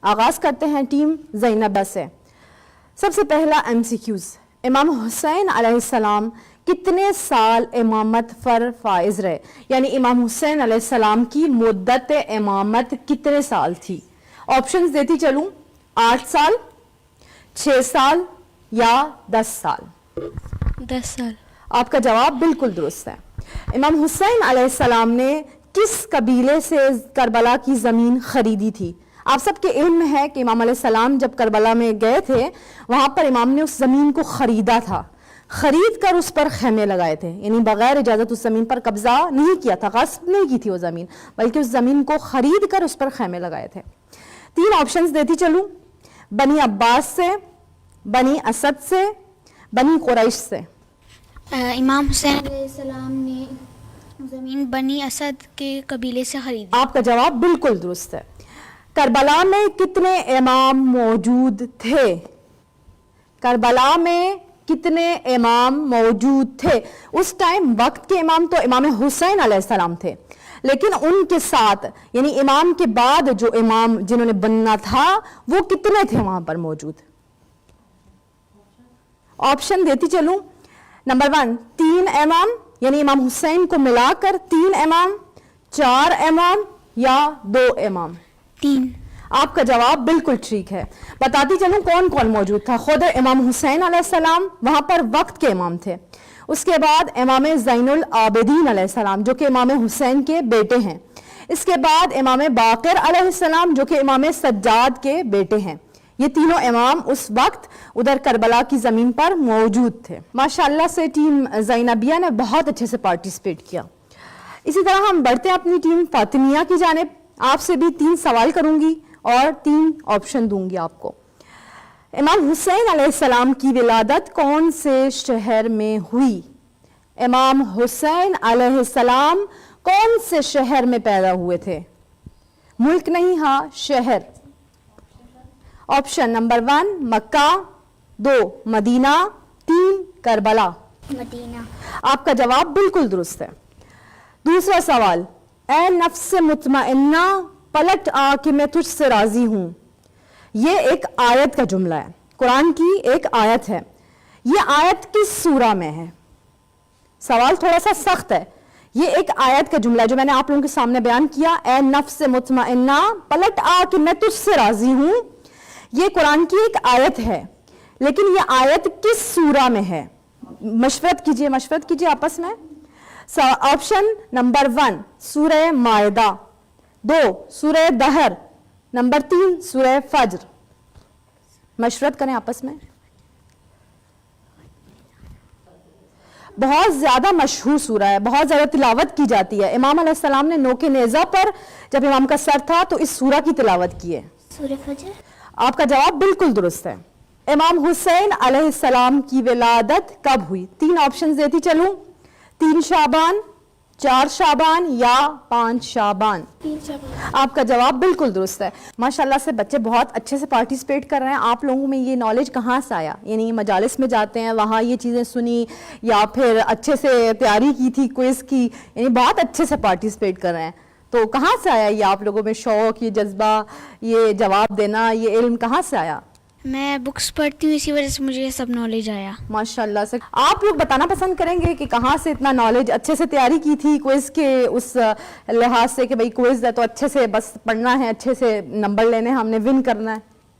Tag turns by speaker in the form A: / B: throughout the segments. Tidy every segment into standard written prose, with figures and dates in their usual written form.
A: آغاز کرتے ہیں ٹیم زینبہ سے. سب سے پہلا MCQs. امام حسین علیہ السلام کتنے سال امامت پر فائز رہے؟ یعنی امام حسین علیہ السلام کی مدت امامت کتنے سال تھی؟ آپشنز دیتی چلوں. 8 سال، 6 سال یا 10 سال.
B: 10 سال.
A: آپ کا جواب بالکل درست ہے. امام حسین علیہ السلام نے کس قبیلے سے کربلا کی زمین خریدی تھی؟ آپ سب کے علم میں ہے کہ امام علیہ السلام جب کربلا میں گئے تھے وہاں پر امام نے اس زمین کو خریدا تھا، خرید کر اس پر خیمے لگائے تھے. یعنی بغیر اجازت اس زمین پر قبضہ نہیں کیا تھا، غصب نہیں کی تھی وہ زمین، بلکہ اس زمین کو خرید کر اس پر خیمے لگائے تھے. 3 آپشنز دیتی چلوں. بنی عباس سے، بنی اسد سے، بنی قریش سے.
B: امام حسین علیہ السلام نے زمین بنی اسد کے قبیلے سے خریدی.
A: آپ کا جواب بالکل درست ہے. کربلا میں کتنے امام موجود تھے؟ کربلا میں کتنے امام موجود تھے؟ اس ٹائم وقت کے امام تو امام حسین علیہ السلام تھے، لیکن ان کے ساتھ یعنی امام کے بعد جو امام جنہوں نے بننا تھا وہ کتنے تھے وہاں پر موجود؟ آپشن دیتی چلوں. نمبر 1 3 امام، یعنی امام حسین کو ملا کر 3 امام، 4 امام یا 2 امام.
B: 3.
A: آپ کا جواب بالکل ٹھیک ہے. بتاتی چلوں کون کون موجود تھا. خود امام حسین علیہ السلام وہاں پر وقت کے امام تھے. اس کے بعد امام زین العابدین علیہ السلام جو کہ امام حسین کے بیٹے ہیں. اس کے بعد امام باقر علیہ السلام جو کہ امام سجاد کے بیٹے ہیں. یہ تینوں امام اس وقت ادھر کربلا کی زمین پر موجود تھے. ماشاءاللہ سے ٹیم زینبیہ نے بہت اچھے سے پارٹیسپیٹ کیا. اسی طرح ہم بڑھتے ہیں اپنی ٹیم فاطمیہ کی جانب. آپ سے بھی 3 سوال کروں گی اور 3 آپشن دوں گی آپ کو. امام حسین علیہ السلام کی ولادت کون سے شہر میں ہوئی؟ امام حسین علیہ السلام کون سے شہر میں پیدا ہوئے تھے؟ ملک نہیں، ہاں شہر. آپشن نمبر 1 مکہ، 2 مدینہ، 3 کربلا.
B: مدینہ.
A: آپ کا جواب بالکل درست ہے. دوسرا سوال. اے نفس مطمئنہ پلٹ آ کہ میں تجھ سے راضی ہوں. یہ ایک آیت کا جملہ ہے، قرآن کی ایک آیت ہے. یہ آیت کس سورہ میں ہے؟ سوال تھوڑا سا سخت ہے. یہ ایک آیت کا جملہ ہے جو میں نے آپ لوگوں کے سامنے بیان کیا. اے نفس مطمئنہ پلٹ آ کہ میں تجھ سے راضی ہوں. یہ قرآن کی ایک آیت ہے، لیکن یہ آیت کس سورہ میں ہے؟ مشورت کیجئے آپس میں. آپشن نمبر 1 سورہ مائدہ، 2 سورہ دہر، نمبر 3 سورہ فجر. مشورت کریں آپس میں. بہت زیادہ مشہور سورہ ہے، بہت زیادہ تلاوت کی جاتی ہے. امام علیہ السلام نے نوک نیزہ پر جب امام کا سر تھا تو اس سورہ کی تلاوت کی ہے.
B: سورہ فجر.
A: آپ کا جواب بالکل درست ہے. امام حسین علیہ السلام کی ولادت کب ہوئی؟ 3 آپشنز دیتی چلوں. 3 شعبان، 4 شعبان یا 5 شعبان.
B: 3 شعبان.
A: آپ کا جواب بالکل درست ہے. ماشاءاللہ سے بچے بہت اچھے سے پارٹیسپیٹ کر رہے ہیں. آپ لوگوں میں یہ نالج کہاں سے آیا؟ یعنی مجالس میں جاتے ہیں وہاں یہ چیزیں سنی یا پھر اچھے سے تیاری کی تھی کوئز کی؟ یعنی بہت اچھے سے پارٹیسپیٹ کر رہے ہیں. تو کہاں سے آیا یہ آپ لوگوں میں شوق، یہ جذبہ، یہ جواب دینا، یہ علم کہاں سے آیا؟
B: میں بکس پڑھتی ہوں، اسی وجہ سے مجھے یہ سب نالج آیا.
A: ماشاءاللہ سے. آپ لوگ بتانا پسند کریں گے کہ کہاں سے اتنا نالج؟ اچھے سے تیاری کی تھی کوئز کے اس لحاظ سے کہ بھئی کوئز ہے تو اچھے سے بس پڑھنا ہے، اچھے سے نمبر لینے ہیں، ہم نے ون کرنا ہے؟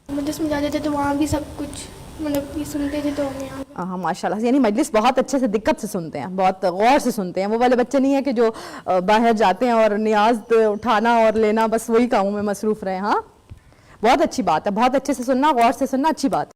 C: مجلس میں جاتے تھے تو وہاں بھی سب کچھ مطلب یہ سنتے تھے تو
A: ہاں ماشاءاللہ. یعنی مجلس بہت اچھے سے دقت سے سنتے ہیں، بہت غور سے سنتے ہیں. وہ والے بچے نہیں ہیں کہ جو باہر جاتے ہیں اور نیاز اٹھانا اور لینا بس وہی کاموں میں مصروف رہے. ہاں بہت اچھی بات ہے، بہت اچھے سے سننا، غور سے سننا اچھی بات ہے.